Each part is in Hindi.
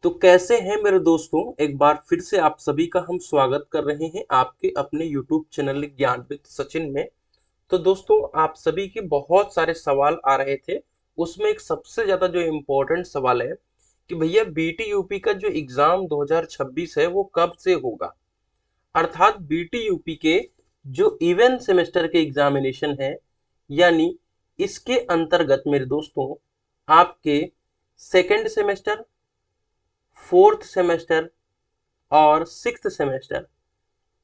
तो कैसे हैं मेरे दोस्तों। एक बार फिर से आप सभी का हम स्वागत कर रहे हैं आपके अपने YouTube चैनल ज्ञान विद सचिन में। तो दोस्तों, आप सभी के बहुत सारे सवाल आ रहे थे। उसमें एक सबसे ज्यादा जो इम्पोर्टेंट सवाल है कि भैया बीटी यूपी का जो एग्जाम 2026 है वो कब से होगा। अर्थात बीटी यूपी के जो इवन सेमेस्टर के एग्जामिनेशन है, यानी इसके अंतर्गत मेरे दोस्तों आपके सेकेंड सेमेस्टर, फोर्थ सेमेस्टर और सिक्स्थ सेमेस्टर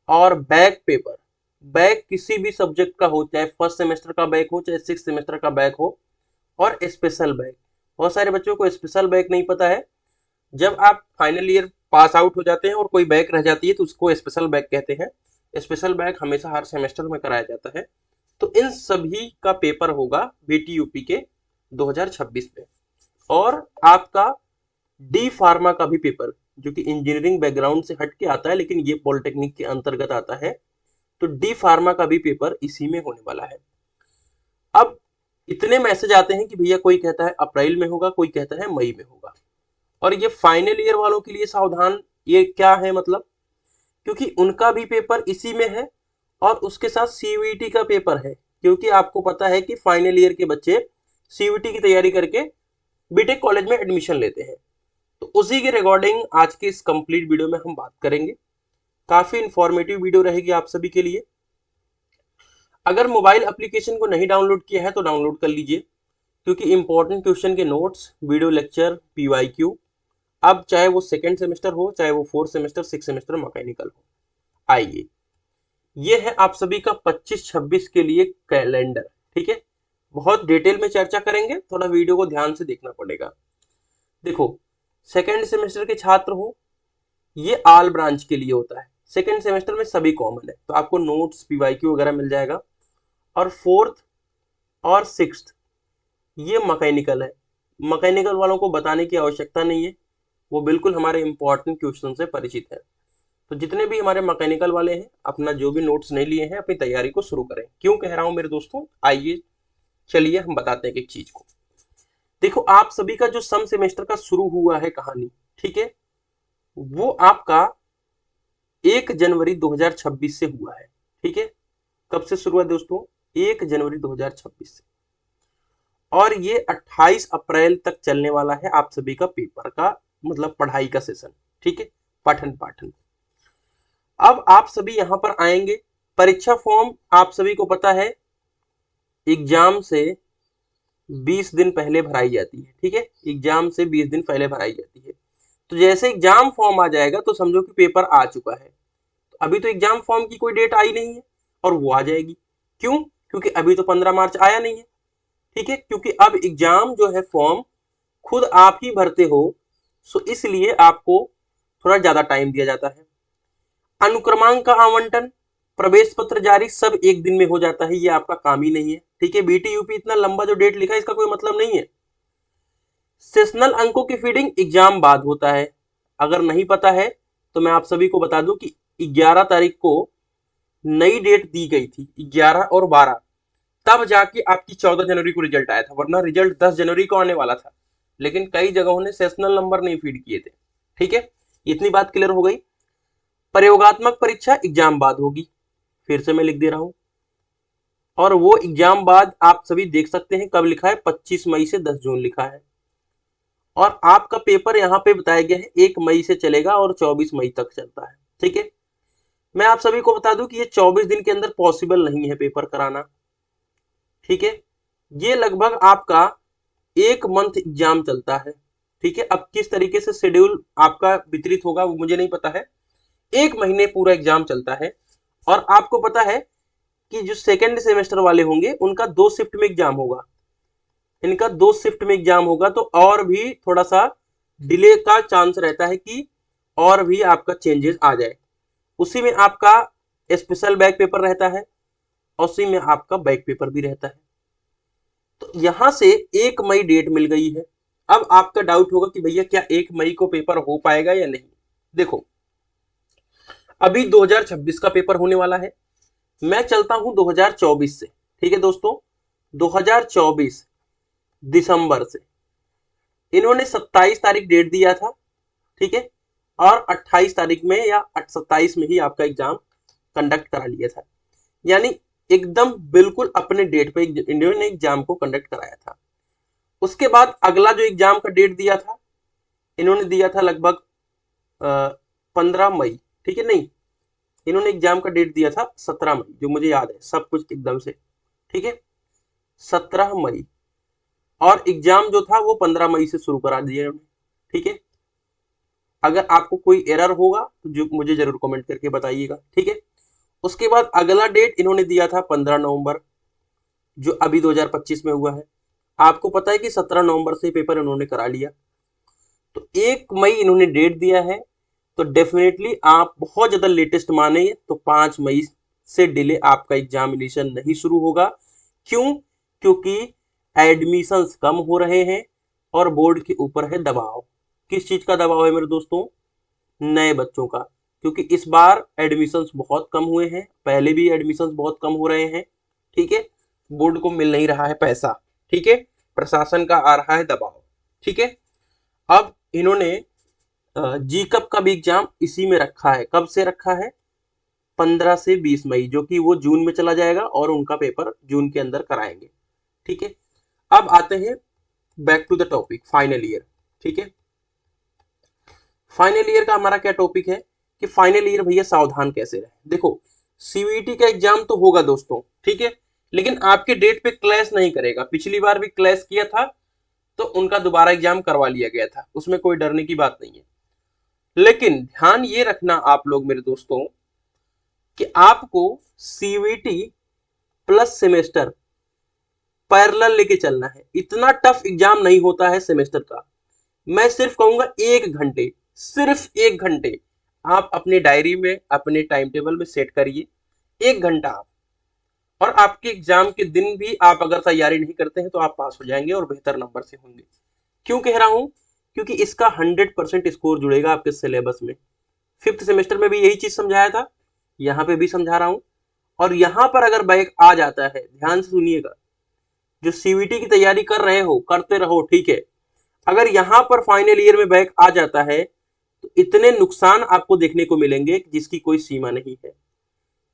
और बैक पेपर, बैक किसी भी सब्जेक्ट का हो, चाहे फर्स्ट सेमेस्टर का बैक हो चाहे सिक्स सेमेस्टर का बैक हो, और स्पेशल बैक। बहुत सारे बच्चों को स्पेशल बैक नहीं पता है। जब आप फाइनल ईयर पास आउट हो जाते हैं और कोई बैक रह जाती है तो उसको स्पेशल बैक कहते हैं। स्पेशल बैक हमेशा हर सेमेस्टर में कराया जाता है। तो इन सभी का पेपर होगा बीटी यूपी के 2026 में। और आपका डी फार्मा का भी पेपर, जो कि इंजीनियरिंग बैकग्राउंड से हट के आता है लेकिन ये पॉलिटेक्निक के अंतर्गत आता है, तो डी फार्मा का भी पेपर इसी में होने वाला है। अब इतने मैसेज आते हैं कि भैया कोई कहता है अप्रैल में होगा, कोई कहता है मई में होगा। और ये फाइनल ईयर वालों के लिए सावधान, ये क्या है मतलब, क्योंकि उनका भी पेपर इसी में है और उसके साथ सीयूईटी का पेपर है। क्योंकि आपको पता है कि फाइनल ईयर के बच्चे सीयूईटी की तैयारी करके बीटेक कॉलेज में एडमिशन लेते हैं। तो उसी के रिगार्डिंग आज के इस कंप्लीट वीडियो में हम बात करेंगे। काफी इंफॉर्मेटिव वीडियो रहेगी आप सभी के लिए। अगर मोबाइल एप्लीकेशन को नहीं डाउनलोड किया है तो डाउनलोड कर लीजिए, क्योंकि इंपॉर्टेंट क्वेश्चन के नोट्स, वीडियो लेक्चर, पीवाईक्यू, अब चाहे वो सेकेंड सेमेस्टर हो चाहे वो fourth semester, six semester mechanical हो। आइए, ये है आप सभी का 25-26 के लिए कैलेंडर। ठीक है, बहुत डिटेल में चर्चा करेंगे, थोड़ा वीडियो को ध्यान से देखना पड़ेगा। देखो, सेकेंड सेमेस्टर के छात्र हो, ये आल ब्रांच के लिए होता है। सेकेंड सेमेस्टर में सभी कॉमन है, तो आपको नोट्स, पीवाईक्यू वगैरह मिल जाएगा। और फोर्थ और सिक्स्थ ये मैकेनिकल है। मैकेनिकल वालों को बताने की आवश्यकता नहीं है, वो बिल्कुल हमारे इंपॉर्टेंट क्वेश्चन से परिचित है। तो जितने भी हमारे मैकेनिकल वाले हैं, अपना जो भी नोट्स नहीं लिए हैं, अपनी तैयारी को शुरू करें। क्यों कह रहा हूं मेरे दोस्तों, आइए चलिए हम बताते हैं एक चीज को। देखो, आप सभी का जो सम सेमेस्टर का शुरू हुआ है कहानी, ठीक है, वो आपका 1 जनवरी 2026 से हुआ है। ठीक है, कब से शुरू हुआ दोस्तों, 1 जनवरी 2026 से। और ये 28 अप्रैल तक चलने वाला है आप सभी का पेपर का, मतलब पढ़ाई का सेशन। ठीक है, पठन पाठन। अब आप सभी यहां पर आएंगे। परीक्षा फॉर्म आप सभी को पता है एग्जाम से 20 दिन पहले भराई जाती है। ठीक है, एग्जाम से 20 दिन पहले भराई जाती है। तो जैसे एग्जाम फॉर्म आ जाएगा तो समझो कि पेपर आ चुका है। तो अभी तो एग्जाम फॉर्म की कोई डेट आई नहीं है, और वो आ जाएगी। क्यों? क्योंकि अभी तो 15 मार्च आया नहीं है। ठीक है, क्योंकि अब एग्जाम जो है फॉर्म खुद आप ही भरते हो, सो इसलिए आपको थोड़ा ज्यादा टाइम दिया जाता है। अनुक्रमांक का आवंटन, प्रवेश पत्र जारी सब एक दिन में हो जाता है, ये आपका काम ही नहीं है। ठीक है, बीटी यूपी इतना लंबा जो डेट लिखा है इसका कोई मतलब नहीं है। सेशनल अंकों की फीडिंग एग्जाम बाद होता है। अगर नहीं पता है तो मैं आप सभी को बता दूं कि 11 तारीख को नई डेट दी गई थी, 11 और 12, तब जाके आपकी 14 जनवरी को रिजल्ट आया था, वरना रिजल्ट 10 जनवरी को आने वाला था। लेकिन कई जगहों ने सेशनल नंबर नहीं फीड किए थे। ठीक है, इतनी बात क्लियर हो गई। प्रयोगात्मक परीक्षा एग्जाम बाद होगी, फिर से मैं लिख दे रहा हूं। और वो एग्जाम बाद आप सभी देख सकते हैं कब लिखा है, 25 मई से 10 जून लिखा है। और आपका पेपर यहाँ पे बताया गया है 1 मई से चलेगा और 24 मई तक चलता है। ठीक है, मैं आप सभी को बता दूं कि ये 24 दिन के अंदर पॉसिबल नहीं है पेपर कराना। ठीक है, ये लगभग आपका 1 मंथ एग्जाम चलता है। ठीक है, अब किस तरीके से शेड्यूल आपका वितरित होगा वो मुझे नहीं पता है। 1 महीने पूरा एग्जाम चलता है। और आपको पता है कि जो सेकेंड सेमेस्टर वाले होंगे उनका 2 शिफ्ट में एग्जाम होगा। इनका 2 शिफ्ट में एग्जाम होगा, तो और भी थोड़ा सा डिले का चांस रहता है कि और भी आपका चेंजेस आ जाए। उसी में आपका स्पेशल बैक पेपर रहता है, और उसी में आपका बैक पेपर भी रहता है। तो यहां से 1 मई डेट मिल गई है। अब आपका डाउट होगा कि भैया क्या 1 मई को पेपर हो पाएगा या नहीं। देखो, अभी 2026 का पेपर होने वाला है, मैं चलता हूं 2024 से। ठीक है दोस्तों, 2024 दिसंबर से इन्होंने 27 तारीख डेट दिया था, ठीक है, और 28 तारीख में या 27 में ही आपका एग्जाम कंडक्ट करा लिया था। यानी एकदम बिल्कुल अपने डेट पे इन्होंने एग्जाम को कंडक्ट कराया था। उसके बाद अगला जो एग्जाम का डेट दिया था, इन्होंने दिया था लगभग 15 मई, ठीक है, नहीं, इन्होंने एग्जाम का डेट दिया था 17 मई, जो मुझे याद है सब कुछ एकदम से, ठीक है, 17 मई। और एग्जाम जो था वो 15 मई से शुरू करा दिया इन्होंने, ठीक है। अगर आपको कोई एरर होगा तो जो मुझे जरूर कमेंट करके बताइएगा, ठीक है। उसके बाद अगला डेट इन्होंने दिया था 15 नवंबर, जो अभी 2025 में हुआ है। आपको पता है कि 17 नवंबर से पेपर इन्होंने करा लिया, तो 1 मई इन्होंने डेट दिया है। तो डेफिनेटली आप बहुत ज्यादा लेटेस्ट माने तो 5 मई से डिले आपका एग्जामिनेशन नहीं शुरू होगा। क्यों? क्योंकि एडमिशंस कम हो रहे हैं और बोर्ड के ऊपर है दबाव। किस चीज का दबाव है मेरे दोस्तों? नए बच्चों का। क्योंकि इस बार एडमिशंस बहुत कम हुए हैं, पहले भी एडमिशंस बहुत कम हो रहे हैं, ठीक है। बोर्ड को मिल नहीं रहा है पैसा, ठीक है, प्रशासन का आ रहा है दबाव, ठीक है। अब इन्होंने जी कप का भी एग्जाम इसी में रखा है। कब से रखा है? 15 से 20 मई, जो कि वो जून में चला जाएगा और उनका पेपर जून के अंदर कराएंगे, ठीक है। अब आते हैं back to the topic, final year, ठीक है। फाइनल ईयर का हमारा क्या टॉपिक है कि फाइनल ईयर भैया सावधान कैसे रहे। देखो, सीवीटी का एग्जाम तो होगा दोस्तों, ठीक है, लेकिन आपके डेट पे क्लैश नहीं करेगा। पिछली बार भी क्लैश किया था तो उनका दोबारा एग्जाम करवा लिया गया था, उसमें कोई डरने की बात नहीं है। लेकिन ध्यान ये रखना आप लोग मेरे दोस्तों कि आपको सीवीटी प्लस सेमेस्टर पैरेलल लेके चलना है। इतना टफ एग्जाम नहीं होता है सेमेस्टर का। मैं सिर्फ कहूंगा 1 घंटे, सिर्फ 1 घंटे आप अपनी डायरी में अपने टाइम टेबल में सेट करिए। 1 घंटा आप, और आपके एग्जाम के दिन भी आप अगर तैयारी नहीं करते हैं तो आप पास हो जाएंगे और बेहतर नंबर से होंगे। क्यों कह रहा हूं? क्योंकि इसका 100% स्कोर जुड़ेगा आपके सिलेबस में। फिफ्थ सेमेस्टर में भी यही चीज समझाया था, यहाँ पे भी समझा रहा हूं। और यहाँ पर अगर बैक आ जाता है, ध्यान से सुनिएगा, जो सीवीटी की तैयारी कर रहे हो करते रहो, ठीक है। अगर यहां पर फाइनल ईयर में बैक आ जाता है तो इतने नुकसान आपको देखने को मिलेंगे जिसकी कोई सीमा नहीं है।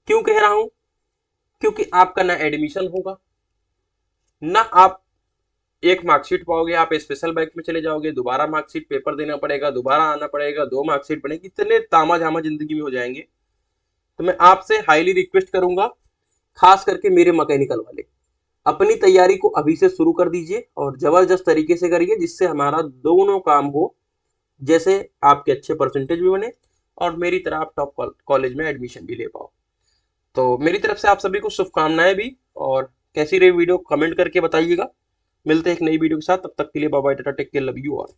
क्यों कह रहा हूं? क्योंकि आपका ना एडमिशन होगा, ना आप एक मार्कशीट पाओगे, आप स्पेशल बैक में चले जाओगे, दोबारा मार्कशीट पेपर देना पड़ेगा, दोबारा आना पड़ेगा, 2 मार्कशीट बनेगी, इतने तामा झामा जिंदगी में हो जाएंगे। तो मैं आपसे हाईली रिक्वेस्ट करूंगा, खास करके मेरे मैकेनिकल वाले, अपनी तैयारी को अभी से शुरू कर दीजिए और जबरदस्त तरीके से करिए, जिससे हमारा दोनों काम हो। जैसे आपके अच्छे परसेंटेज भी बने और मेरी तरह आप टॉप कॉलेज में एडमिशन भी ले पाओ। तो मेरी तरफ से आप सभी को शुभकामनाएं भी। और कैसी रही वीडियो कमेंट करके बताइएगा। मिलते हैं एक नई वीडियो के साथ, तब तक के लिए bye bye, tata, take care, love you all.